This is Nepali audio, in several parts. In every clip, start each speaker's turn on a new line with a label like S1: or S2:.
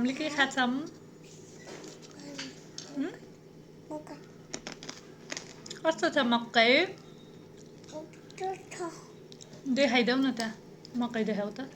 S1: हामीले के खान्छौँ? कस्तो छ मकै? देखाइदेऊ न त मकै देखाऊ त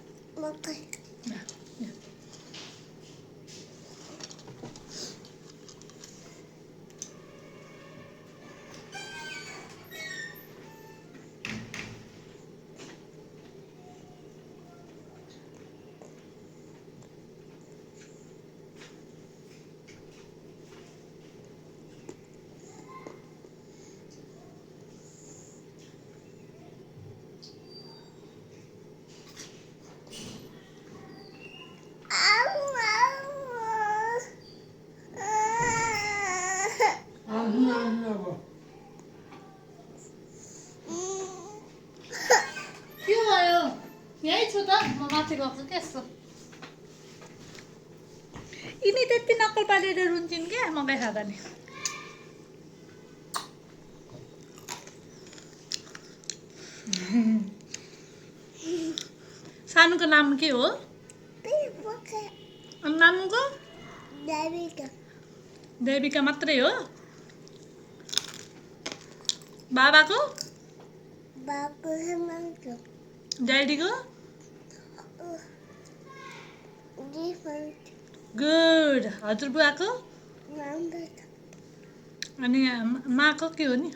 S1: के भयो? यही छु त म माथि गएको के यस्तो यिनी त्यति नक्कल पारेर रुन्छन् क्या मकै खाँदा नि सानुको नाम के हो? नानुको देविका मात्रै हो? बाबाको ड्याडीको गुड हजुरबुवाको अनि माको के हो नि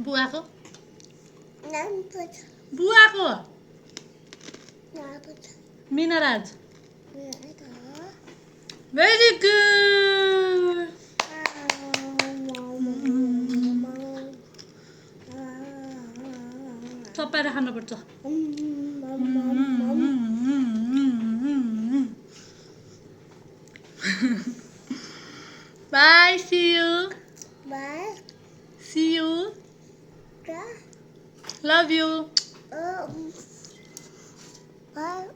S1: बुवाको बुवाको मिनाराज भेरी गुड चपाएर खानुपर्छ Bye, see you.
S2: Bye.
S1: See you.
S2: Bye.
S1: Love you.
S2: Bye.